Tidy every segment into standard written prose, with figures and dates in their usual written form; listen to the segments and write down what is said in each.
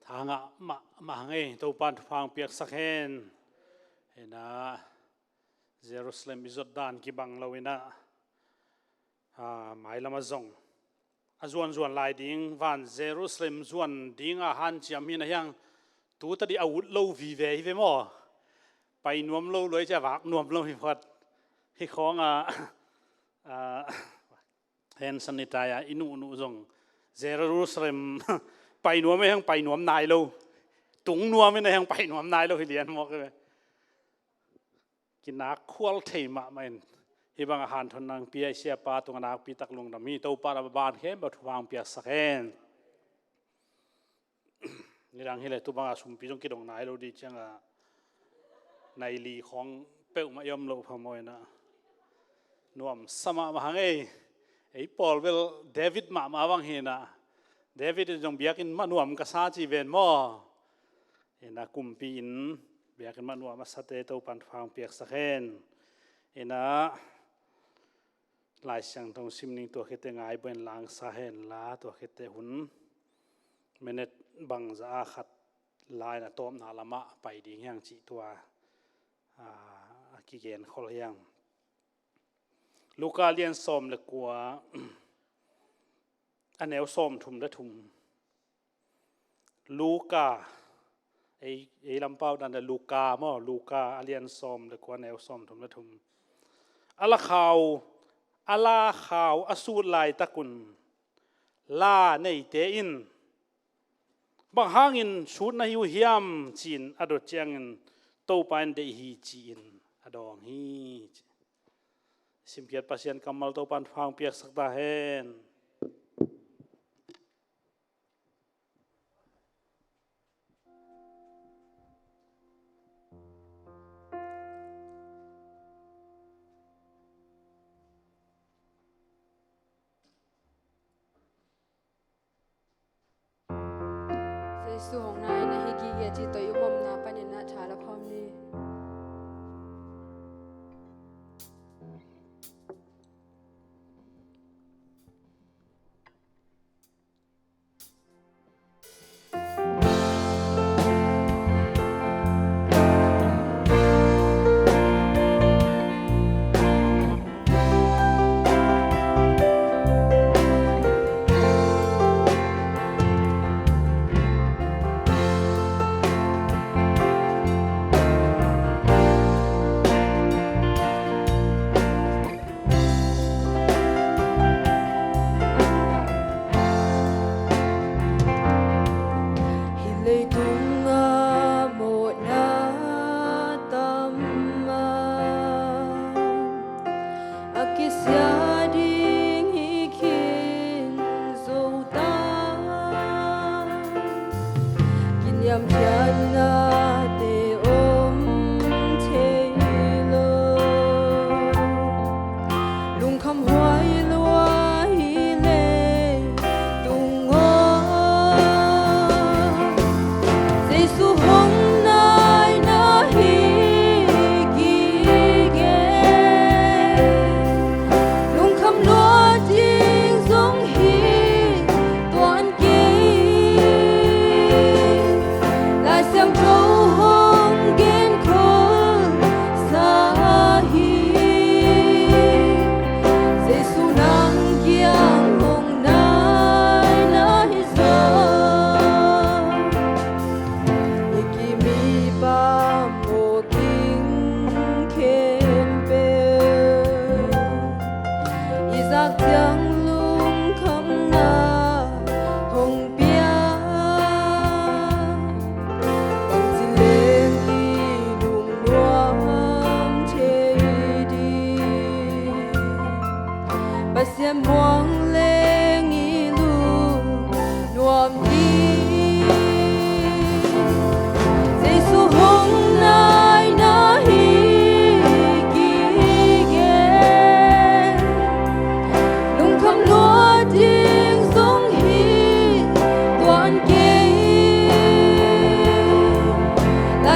thang ma ngay tàu pan phang piak sakhen hena Jerusalem izoddan ki bang lawina mai lama zong azuan lai ding van Jerusalem zuan ding a han chiam hin yang tu ta di awut lo vi ve mo pai nuam lo loi cha wak nuam lo hi phat hi khong hand sanitizer inu zong Jerusalem pai nuam yang pai nuam nai lo tung nuam yang pai nuam nai lo hi lian mo keกินนักควอลเทมะมันที่บางอาหารทนนังเปียเสียปลาตัวนักปีตักลงดำมีตัวปลาบานเข้มแบบวางเปียสักแห่งนี่ดังที่เลยตัวบางอาสุมปีจงกินดงไหนเราดีจังอะในลีของเป้ามาย่อมโลภมวยนะนวมสมามาหังไอ้ปอลเวลเดวิดมาบางเห็นนะเดวิดจงเบียกินมานวมกษัตริย์จีเวนมอเห็นนะกุมปีนเบียกันมันว่ามาสเตตัวปันฟางเปียกสักแห่งเอ็นะลายช่างตรงซิมนิงตัวเขตง่ายเป็นลางสาเหตุลาตัวเขตหุ่นเมเนตบังจะขัดลายนะต้มนาละมะไปดีเฮียงจีตัวกิเกนขอเฮียงลูกาเลียนส้มเลยกลัวอันแนวส้มทุ่มและทุ่มลูกาไอ้ลำเป้าดันแต่ลูกาหม้อลูกาอาเลียนซอมหรือกว่าแนวซอมทุมละทุมอัลลาข่าวอสูรลายตะกุนลาในเตอินบางห้างอินชุดนายฮิยามจีนอดเจียงอินโตปานเดฮีจีนอดองฮีสิมเกียรติปัสยันกำมัลโตปานฟางเปียกสักตาเฮนสู่ของนายในฮิกิเกจิตยุมมนาปัญญาชาละพร้อมนี้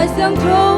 Hãy subscribe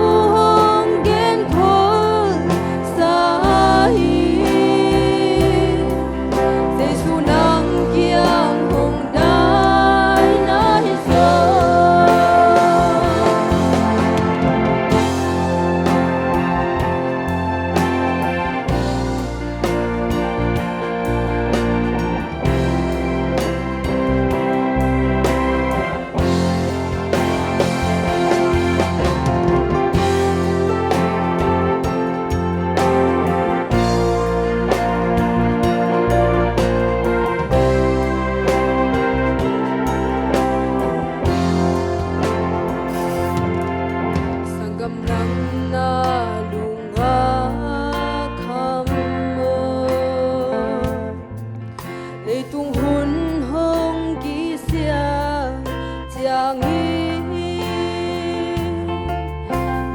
mang hi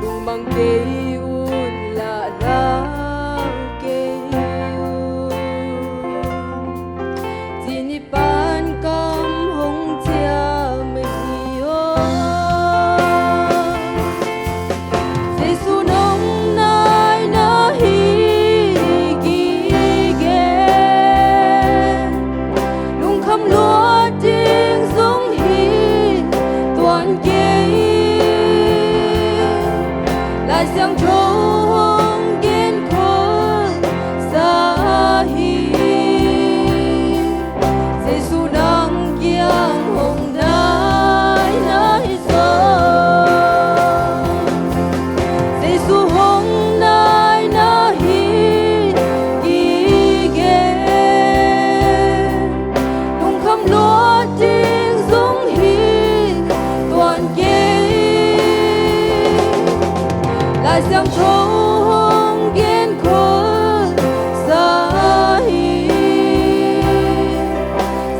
lung mang ke un la la ke un jini pan kam hong chia me hi o Giêsu nong nai na hi gi ge lung kham lúa tiếng giống hi toàn kế lại sang trông kiên cố xa hi Giêsu đang kiang hồng nai nai gió Giêsu hồng nai na hi gi ge lung kham lúa tiếng giống hi toàn kế lại sang trông kiên cố xa hi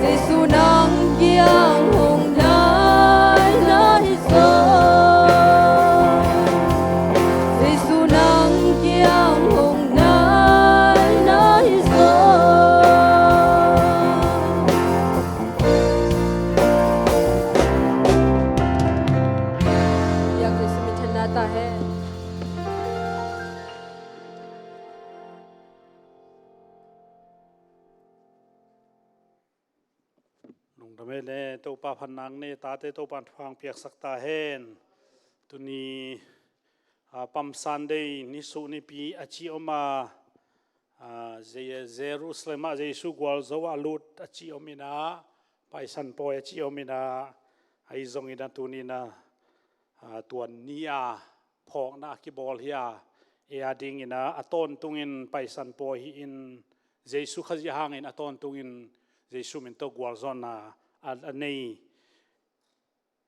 Giêsu nang kiang hồng nai nai gió Giêsu nang kiang hồng nai nai gió Yak Giêsu min thana ta hai lung đam le to pa phan nang ne ta te to pan phang piak sak ta hen tu ni pam Sunday ni su ni pi achi oma Jerusalem a Jesu gwal zo alut achi omina paisan po achi omina ai zong ina tu ni na tuan nia phok na ki bol hia e ading ina aton tungin paisan po hi in Jesu khaji hangin aton tungin Jesu min to gwal zon na anei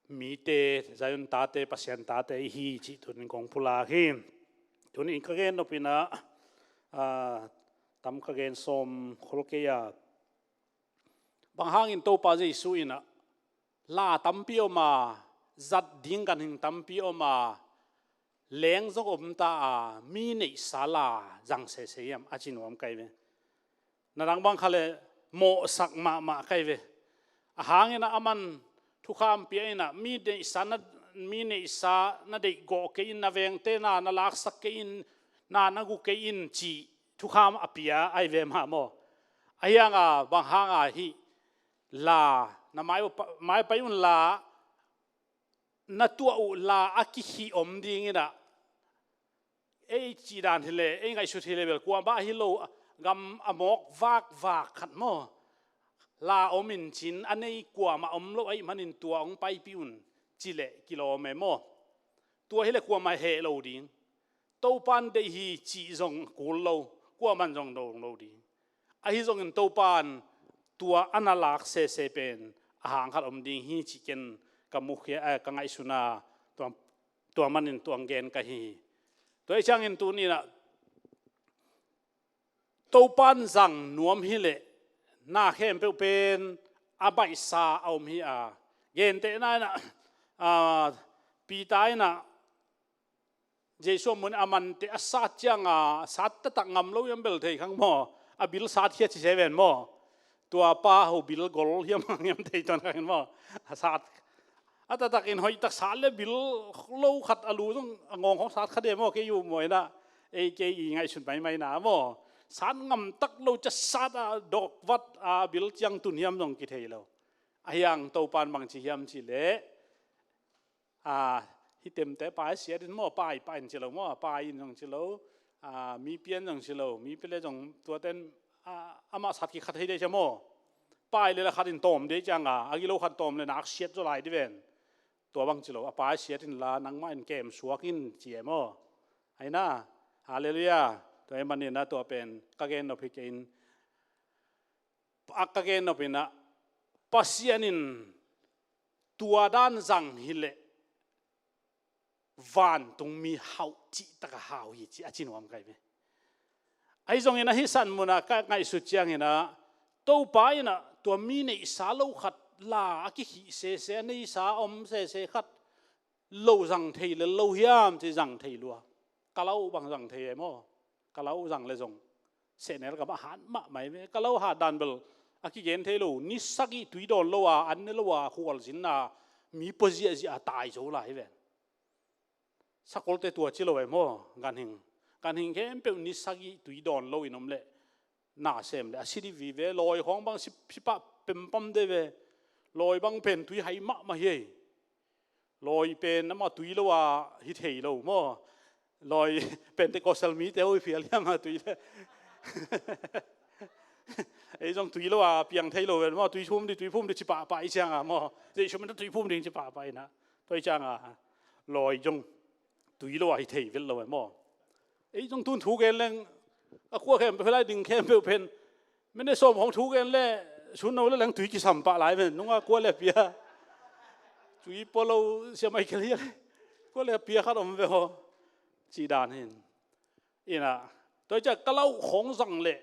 mi te zayon tate pasien tate hi chi tunin kong pula hi tunin kagen no pina tam kagen som kholkeya bang hangin to pa Jesu ina la tampi oma zat ding kan hing tampi oma leng zok om ta mi nei sala jang se se yam achinom kai ve narang bang khale mo sak ma kai ve hangina aman thukham pi ina mi de sana mi nei sa na de go ke in na veng te na lak sak ke in na gu ke in chi thukham apia ai ve ma mo ayanga bang hanga hi la na mai pa yun la na tua u la aki hi om ding ina ei chi dan hile ei ngai su hile bel kwa ba hi lo gam amok vak khat mo la omin chin anei kwa ma om lo ai manin tua ong pai piun chile kilo me mo tua hile kwa ma he lo ding to pan de hi chi zong kul lo kwa man zong do lo ding a hi zong in to pan tua analak se pen ahang khat om ding hi chi ken kamu khia ka ngai suna tua manin tuang gen ka hi toi chang in tu ni na to pan zang nuam hi le na khem pe pen abai sa om hi gen te na pi tai na Jesu mun aman te asat chang sat ta tak ngam lo yam bel thei khang mo abil sat khia chi seven mo tua pa ho bil gol hiam yam thei ton khang mo sat ata takin hoi tak sale bil lo khat alu jong ngong ho sat khade mo ke yu moi na e ke i ngai sun mai na mo san ngam tak lo cha sat dok wat bil chang tun hiam jong ki thei lo ayang to pan bang chi hiam chi le hi tem te pa sia din mo pa in chi lo mo pa in jong chi lo mi pian jong chi lo mi pele jong tua ten ama sat ki khat hei de cha mo pa le la khat in tom de chang agi lo khat tom le nak siat zo lai di ven tua bang chi lo pa sia din la nang ma in kem suakin chi mo ai na hallelujah to e manin na to pen ka gen no phikein ka gen no pina pasianin tua dan zang hile van tung mi hau chi taka hau hi chi achin wam kai be ai zong ina hi san muna ka ngai su chiang ina to pa ina to mi nei sa lo khat ลากิหิเสเสในสาอมเสเสขัดโลจังเทเลโลยามที่จังเทลัวกะเล่าบางจังเทมอกะเล่าจังเลยจงเสนแล้วกับอาหารมะไม่กะเล่าหาดันเบลอากิเกนเทลูนิสักิตุยดอนโลวาอันนี้โลวาขวลสินนามีปจิอาจิอาตายโจลาเวนสักคนเตตัวจิโลเอโมกันหิงแค่เปิลนิสักิตุยดอนโลอินอมเล่น่าเสมเลยอาศิริวิเวลอยของบางสิปะเป็นปั๊มเดเวลอยบางเป็นตุยให้มะมาเฮลอยเป็นน้ำมาตุยโลวาฮิตเฮโลโมลอยเป็นเตโกเซลมีเตโอเฟียเลียมาตุยเลยไอ้จงตุยโลวาเปียงเทโลเวนโมตุยพุ่มดิจิปะไปจังอ่ะโมเดี๋ยวชมันตุยพุ่มดิจิปะไปนะตุยจังอ่ะลอยจงตุยโลวาฮิตเฮเวลโลเวนโมไอ้จงทุนถูกเองเลยขั้วแค่เพื่อไล่ดึงแค่เพื่อเพนไม่ได้ส่งของถูกเองเลยชุนเอาแล้วแรงตุยกิสัมปะหลายเป็นน้องว่าขั้วเล็บเปียตุยพอเราเสียไม่เคลียร์ขั้วเล็บเปียขัดอมเวอจีดานเห็นอีน่ะโดยจะกะเล่าของสังเล่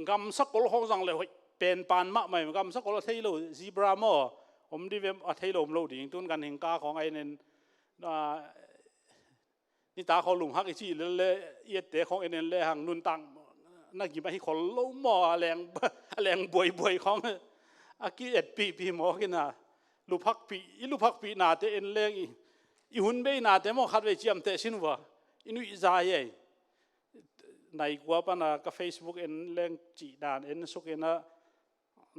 กำสักกลของสังเล่เป็นปานมะใหม่กำสักกลเทโลซีบราโมผมดีเวมเทโลมโลดิ่งตุนกันเห็นกาของไอ้เนี่ยนี่ตาเขาหลุมฮักอีจีเล่เอียดเตะของเอ็นเล่หังนุนตังนักกินไปให้คนล้มหม้อแรงบวยของอากิเอ็ดปีหมอกินน่ะลูกพักปีนาเตเอ็นเล่อีหุ่นเบยนาเตหมอขัดไว้เจียมเตสินวะอินุอิจายในกว่าปนะกับเฟซบุ๊กเอ็นเล่จีดานเอ็นสุกเอ็นนะ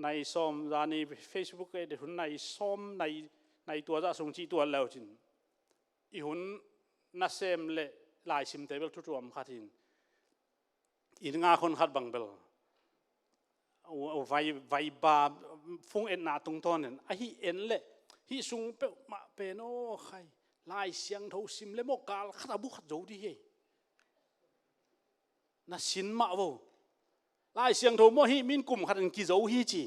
ในซ้อมจานี่เฟซบุ๊กเอ็นหุ่นในซ้อมในตัวจะส่งจีตัวแล้วจินอีหุ่นน่าเซมเล่ลายซิมเทเบิลทุกตัวมขัดหินอินงาคนขัดบังเบลไวบาฟุ้งเอ็นนาตรงต้นเนี่ยไอฮีเอ็นเล่ฮีซุงเปมาเป็นโอ้ใครลายเสียงทูซิมเล่โมกาลขัดบุขัดโจดีเฮน่าสินมาวูลายเสียงทูโมฮีมินกลุ่มขัดกิโจฮีจี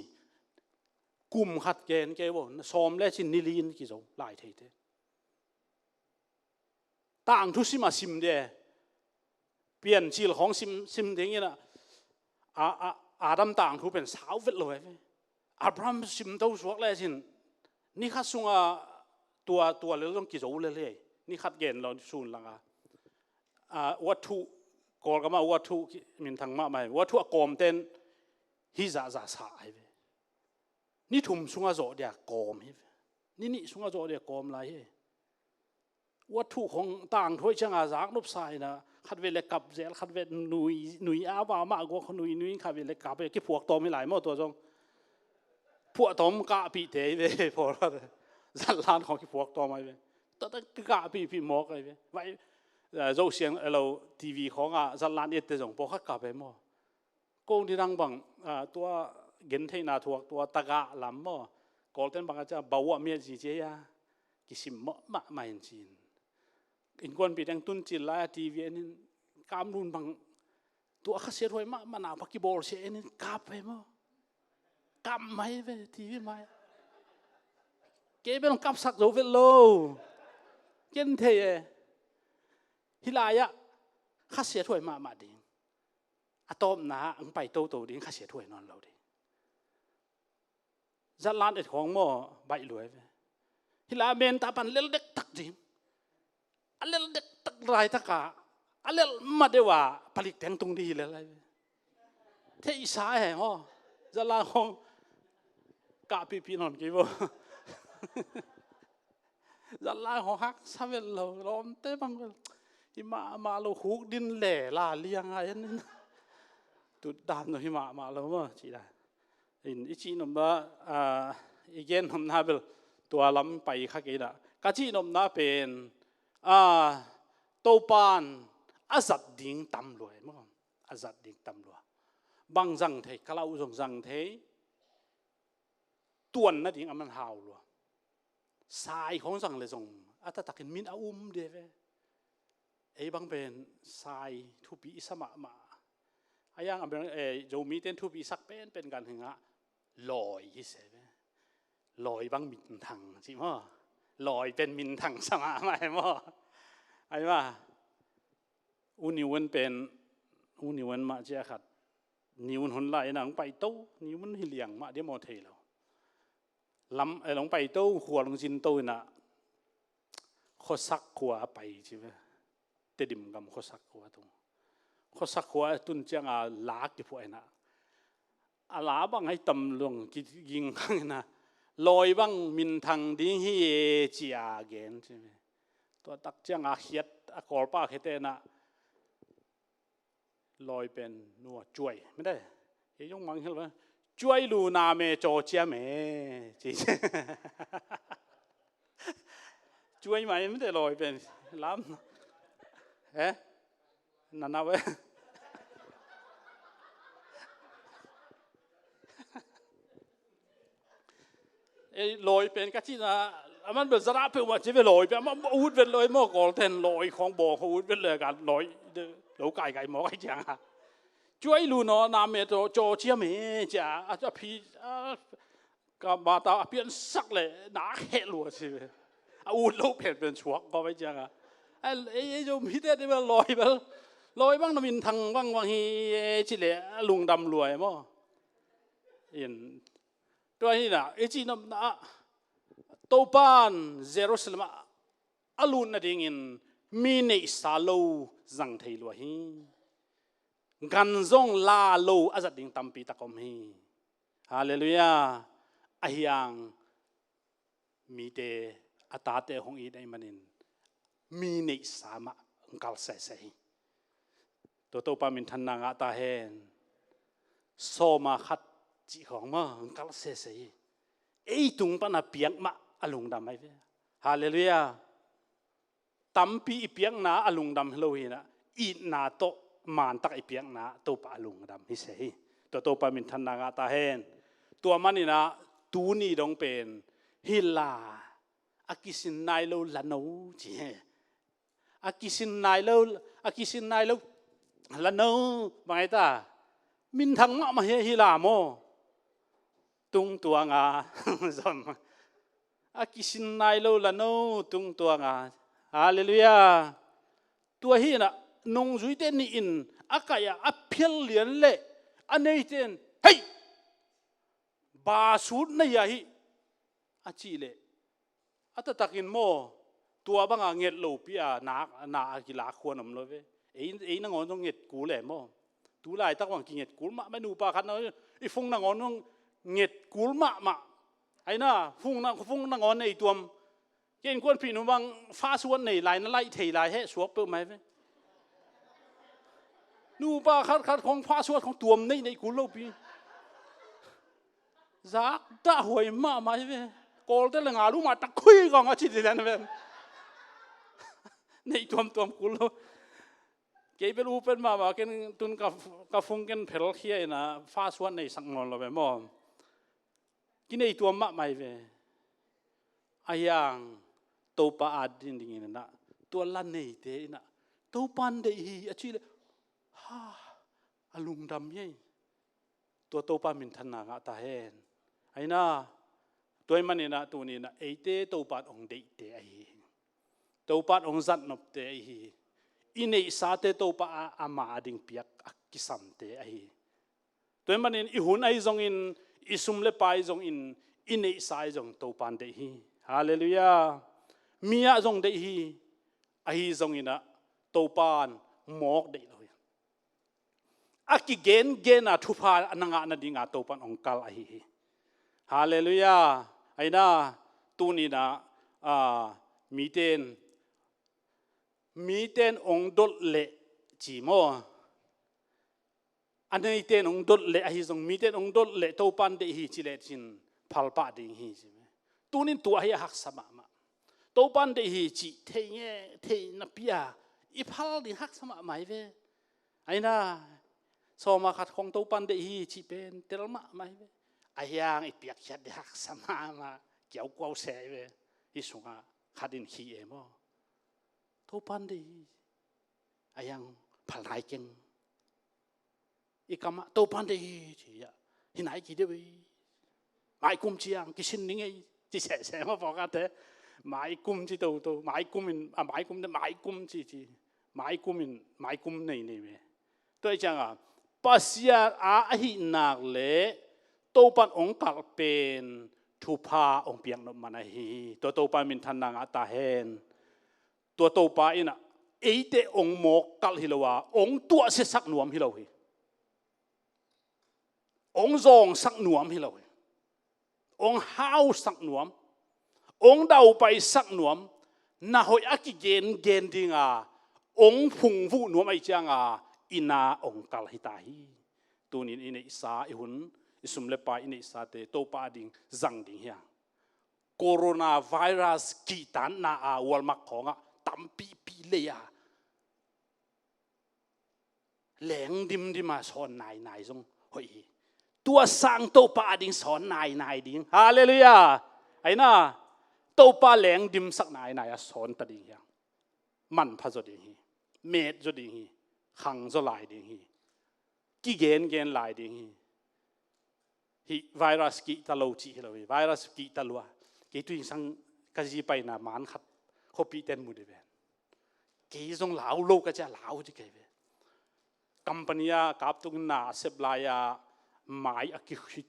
กลุ่มขัดเกณฑ์เกวูซ้อมเล่ชินนิลินกิโจลายเทเตต่างทุสิมาซิมเดเปลี่ยนจิลของซิมเดงี้นะอาดัมต่างทุเป็นสาวเวทเลยอับราฮัมซิมตัวสวกเลยสินนี่ขัดซุงตัวเรื่องต้องกิจวัตรเลยนี่ขัดเกณฑ์เราสูนลังวัตถุกอลก็มาวัตถุมินทางมาไม่วัตถุกอมเต้นฮิซาสายนี่ทุ่มซุงอาโจเดียกอมนี่ซุงอาโจเดียกอมไรวัตถุของต่างถ้วยช่างอาจากนุบใส่นะขัดเวลกับเจลขัดเวลหนุยอาบามากกว่าหนุยขัดเวลกับไปกี่พวกตอมไม่หลายมั่วตัวจงพวกตอมกะปีเตยเว้พอแล้วสันลานของกี่พวกตอมไปแต่กะปีหมอกไปไว้เราเสียงเราทีวีของสันลานเอ็ดเตจงพอขัดกะไปมั่วกงที่ดังบังตัวเงินเทน่าทวกตัวตะกะลำมั่วกอลเทนบังอาจจะบ่าวเมียจีเจียกิสิมมะไม่จีนอินกวนปีดังตุนจิลลาทีวีนี่กามรุนบังตัวข้าเสียถอยมาหนาพักกีบอลเสียนี่กาบไปมั้งกามไม่เว้ทีวีไม่เก็บเป็นกามสักโจเวลโลเกินเทยฮิลายะข้าเสียถอยมาดิ่งอะตอมนะอังไปโตดิ่งข้าเสียถอยนอนเราดิ่งจัดร้านเอ็ดของหม้อใบรวยฮิลาเมนตาปันเล็กเด็กตักดิ่งอันเล่เด็กตักไรตักกะอันเล่มาเดว่าผลิตแตงตรงดีเลยอะไรเที่สายแห่งอ๋อจะลาของกะปีนอนกี่บ่จะลาของฮักซาเวลเราล้อมเต้บังหิมาเราหุกดินแหล่ลาเลียงอะไรนั่นตุดดามเราหิมาเราว่าจีได้อิจีนมว่าอีเกนนมนาเบลตัวล้ำไปข้ากี่ละกะจีนมนาเป็นตัวปานอาจัดดิ่งตำรวยมั้งอาจัดดิ่งตำรวจบางจังเทกล่าวส่งจังเทตัวนนั่นดิ่งมันหาวลัวสายของจังเลยส่งอาตตะกินมินอาเดเวไอ้บางเป็นสายทุบีสมะมาไอ้ยังอันเป็นโจมีเต้นทุบีสักเป็นการถึงอะลอยที่เสวลอยบางมินทังใช่ไหมลอยเป็นมินทังสมาไหมมั่วไอ้ว่าอุนิวันเป็นอุนิวันมาเจ้าขัดนิวันหนไหลหนังไปโตนิวันหิเลียงมาเดี๋ยวมอเทเรา ลำลงไปโต้หัวลงจินโต้น่ะข้อสักขัวไปใช่ไหมเตดิมกับข้อสักขัวตรงข้อสักขัวตุนเจียงลากที่พวกน่ะลาบังให้ตำลงยิงข้างน่ะลอยบังมินทางดิ้งฮีจีอาเกนใช่ไหมตัวตักเจียงเขียดกอลป้าเขตน่ะลอยเป็นนัวช่วยไม่ได้ยงมังเห็นไหมช่วยลูนาเมโจเจียเมจีช่วยไหมไม่ได้ลอยเป็นล้ำนั่นเอาไว้ลอยเป็นก็ที่นะมันเป็นสระเพื่อว่าจะไปลอยไปมันอูดเป็นลอยมั่วก่อนแทนลอยของบ่อเขาอูดเป็นเลยกันลอยเหลวไก่หมอไก่จังช่วยลูนอนามเมโจเชียเมจ่าอาจจะพีกับมาตาเปลี่ยนสักเลยหนาเห็ดลัวสิอูดลูกเผ็ดเป็นชัวก็ไม่จังไอ้โยมพี่เต้ที่มันลอยบ้างน้ำมินทางบ้างฮีจิเล่ลุงดำรวยมั้งเห็นตัวนี้นะไอ้จีนน่ะโตปานเยรูซาเล็มอลูนนั่นเองมีในซาโลจังไทยลัวฮีกันซงลาโลอาจัดดิ่งตัมปีตะกอมฮีฮาเลลูยาอายังมีเตอตาเตหงอีได้มันินมีในสามะกัลเซเซตัวโตปามินทันนางอาตาเฮนโซมาขัดจีของมากัลเซเซไอตุงปนาเปียงมาอลุงดำไม่เว้ฮาเลลูยาตัมปีเปียงนาอลุงดำโลหินะอีนาโตมันตักไอเปียงนาตัวปะลุงดำฮิเซตัวโตปามินทันนางอาตาเฮนตัวมันนี่นะตูนี่ดงเป็นฮิลาอากิสินนายโลละโนจีอากิสินนายโลละโนบางไอ้ตามินทังมาเฮฮิลาโมตุงตัวงาสมอากิสินนายโลละโนตุงตัวงาฮาเลลูยาตัวฮีน่ะนงจุยเตนี่อินอากายอภิลเลียนเล่อันนี้เตนเฮ้ยบาสุดนี่ยาฮีอาชีเล่อัตตะกินโมตัวบางเงียดโลปีนากิลาควรนำเลยเว้ยนังอนต้องเงียดกูแหละโมตัวไรตั้งวังกินเงียดกูมาไม่ดูปาคันเลยไอ้ฟงนังอนต้องเงียดกูมาไอ้น่ะฟงนังอนในตัวเก่งคนพี่นุ่มบางฟ้าสวนในลายนั่นไล่เทลายให้สวบเปิดไหมเว้ยนูปาคัดของฟ้าสวนของตัวในกูโลปีจากตาหวยมาไหมเว้ยกอลเตลงาลูมาตะคุยกองอาชิตเลยนะเว้ยในตัวกูโลเกี่ยวเป็นรูเป็นมาเก่งตุนกับฟงเก่งเพลเคียนะฟ้าสวนในสังงอนเราเว้ยมอกินในตัวมะไม่เว้ยอายังตัวปาอดินดิ่งนะตัวลันในเตนะตัวปันเดียอาชีเลยอลุงดำยัยตัวปามินทันนางตาเฮนไอ้น่ะตัวมันนี่นะตัวนี้นะไอเตตัวปัดองเดเตไอตัวปัดองจัดนบเตไออินเอสาเตตัวปาอามาดิ่งเปียกกิสัมเตไอตัวมันนี่อิหุนไอจงอินอิสุมเลปายจงอินเอสายจงตัวปันเดฮีฮาเลลูยามีอะจงเดฮีไอจงอินะตัวปันหมอกเดเลยอากิเกนอะทุพาอันงะนัดิ่งอะตัวปันองกัลไอฮาเลลูยาไอ้น่ะตัวนี้นะมีเต้นองดลเละจีโมอันนี้เต้นองดลเละไอ้ส่งมีเต้นองดลเละตัวปันเดฮีจิเลจินพัลปะดิ่งฮีใช่ไหมตัวนี้ตัวให้หักสมามาตัวปันเดฮีจิเทียนับยาอีพัลดิ่งหักสมาไม่เว้ไอ้น่ะสมาขัดของตัวปันเดฮีจิเป็นเตลมาไม่เว้อายังอีเปียกชัดหักสมามาเกี่ยวกับเสวยที่สุงาขัดินขี้เอโมทุปันดีอายังพลายเก่งอีกมาทุปันดีที่ที่ไหนกี่เดือนไม่กุมเชียงกี่ชิ้นนี่ไงที่เสมาบอกกันเถอะไม่กุมที่ตัวไม่กุมอินไม่กุมแต่ไม่กุมที่ไม่กุมอินไม่กุมนี่เว้ยตัวจังปัสยาอาหินักเล่ตัวปันองค์กัลเป็น ทุพาองเปียงนมันฮีตัวโตปามินทันนางอัตาเฮนตัวโตปาอินะเอเตองโมกกัลฮิลวาองตัวเสสักหนวมฮิลวีองซองสักหนวมฮิลวีองห้าวสักหนวมองดาวไปสักหนวมนาหอยอักิเกนดิงาองพุงฟูหนวมไอจังอาอินาองกัลฮิตาฮีตัวนี้อินอิสาอิหุนอิสุมเลปาอินอิสาเตโตปาดิงจังดิงเฮียโคโรนาไวรัสกีตันนาอาวลมักของตัมปีปีเลียแหลงดิมมาสอนนายทรงเฮ้ยตัวสังโตปาดิงสอนนายดิงฮาเลลูยาไอ้น่าโตปาแหลงดิมสักนายสอนตะดิงยังมันพะจดิงฮีเมดจดิงฮีขังจลายดิงฮีกี่เกนลายดิงฮีไวรัสกีตะโลจีเราไวรัสกีตะลัวกี่ตัวสังกะจีไปน่ะมันขัดขบีเต็นมุดเบนกี่ทรงเหลาโลกก็จะเหลาที่เกเวกัมปนียกับตุงนาเซบลายาหมายอกิคิ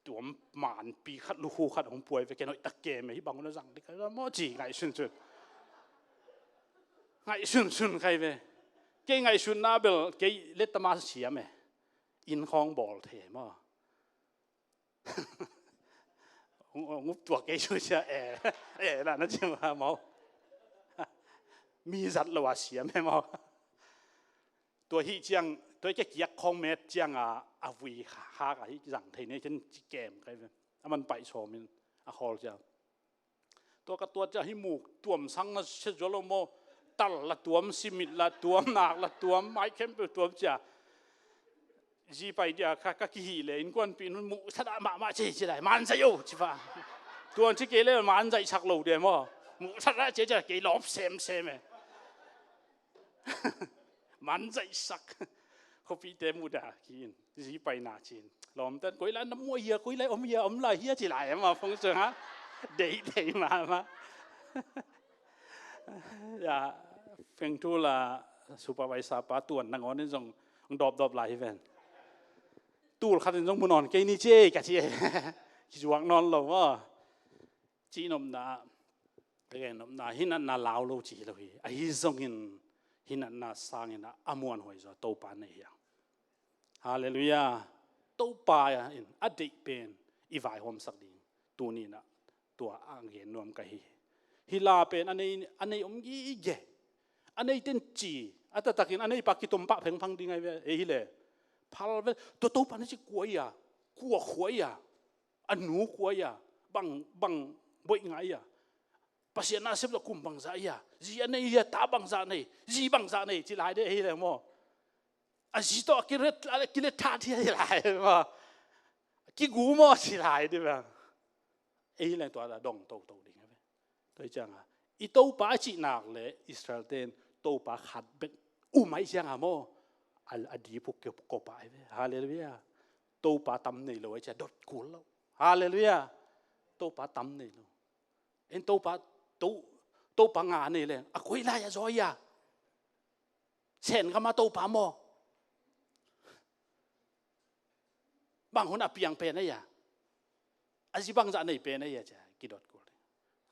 ตัวมันปีขัดลูกขัดของป่วยไปแค่น้อยตะเกมไม่บางคนสั่งดิก็มอจีไงชุนไงชุนใครเวเก่งไงชุนน่าเบลเก่เลตมาเสียไหมอินคองบอลเทมอ่ะงุบตัวเก่ชุนเสียล่ะนั่นใช่ไหมหมอมีจัดละว่าเสียไหมหมอตัวที่เจียงตัวแค่เกียกคองเมตเจียงอาวีหากับที่สั่งเทนี่ฉันเกมใครเป็นมันไปโชว์มันฮอลเจ้าตัวกับตัวจะให้หมูตัวมสังนะเชจโลโมตัลละตัวมซิมิละตัวมนักละตัวมไม้เข้มเป็นตัวจ้าจีไปเดียค่ะก็กี่เลยอินกวนปีนหมูชนะมาเจ๊ได้มันจะอยู่จีฟ้าตัวที่เกลี่ยมันจะชักโลเดียมั้งหมูชนะเจ๊จะเกลี่ยล้อมเซมมันใจสักเขาปีเต็มมุดากินจีไปนาจีนลอมแต่กุยแล้วน้ำมวยเยอะกุยแล้วเยอะไหลเฮียจีไหลมาฟงเจอฮะเดย์มาอย่าเพ่งทูละสุภาพไวสาปาตัวนางอนนี่จงดอบไหลเวนตูลขัดจงมุนอนเกนี่เจ๊กะเจ๊กิจวังนอนเราว่าจีนมนาเป็นไงนมนาหินันนาลาวโลจีเลยไอ้จงหินันนาสร้างหินะอมวนหอยจะโตปานในอย่างฮาเลลูยาโตปาอินอดีตเป็นอีวายหอมสักดิ่งตัวนี้นะตัวอ่างเห็นนวมกันฮิลาเป็นอันนี้อมยี่เกอันนี้เต็นจีอัตตะกินอันนี้ปักกิตมปะเพ่งพังดิ่งไงเว้ยฮิเลพัลเวตัวโตปานนี่จะกลัวขวยอันหนูขวยบังบ่อยไงpasien nasib la kum bangsa ya ji anei ya ta bangsa nei ji bangsa nei chi lai de he le mo a ji to kilet tha thi lai mo ki gu mo chi lai de ba ei le to la dong to ding ba toi chang a I to pa chi nak le Israel ten to pa khat bek mai chang a mo al adi pu ke ko pa be hallelujah to pa tam nei lo cha dot kul lo hallelujah to pa tam nei lo en to paโตปังงานนี่เลยอะคุยไรอะซอยอะเช่นก็มาโตปามอบางคนอะเปียงเป็นอะไรอะอาจิบังจะไหนเป็นอะไรจ้ะกิดอดกูเลย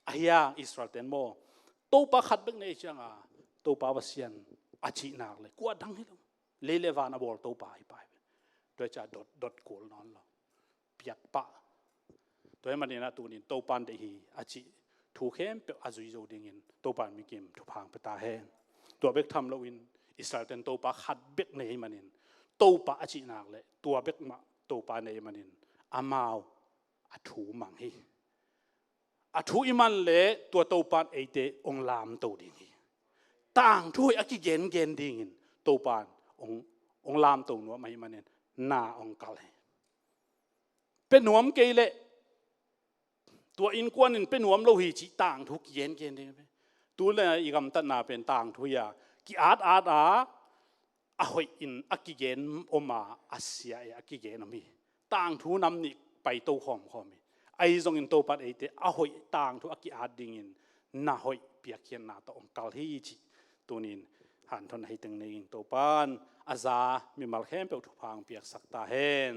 อายาอิสราเอลโมโตปาขัดเบงในจังอะโตปาวเซียนอาชีนักเลยกวาดดังให้ลงเลวานาบอลโตปาไปโดยจะดดกูนอนเราเปียกปะโดยมันเนี่ยนะตัวนี้โตปันเดฮีอาชีถูกเข้มเป็นอาจุยโจดิ่งตัวปานมีเกมถูกพังไปตาแห้งตัวเบกทำแล้ววินอิสราเอลตัวปาขัดเบกในมันนินตัวปาอาชีนักเลยตัวเบกมาตัวปาในมันนินอามาวอาถูมังฮีอาถูอิมันเลยตัวปานเอเตองลามตัวดิ่งฮีต่างช่วยอากิเกนดิ่งตัวปานองลามตัวนัวไม่มันนินนาองกาเลเป็นหนวมเกลตัวอินกวนอินเป็นหวมโลหิตต่างทุกเย็นเดียวตัวเลยอีกคำตัดนาเป็นต่างทุกอย่างกิอาดอาหอยอินอักเย็นออกมาอาเซียอักเย็นมีต่างทุกน้ำนี่ไปโตหอมมีไอ้ทรงอินโตปัดไอ้เตอาหอยต่างทุกอักอาดดิ่งอินน่าหอยเปียกเขียนนาตัวองค์กาลที่จีตัวนี้หันทนให้ตึงในอินโตปันอาซามีมาเข้มเปียกทุกพังเปียกสักตาเห็น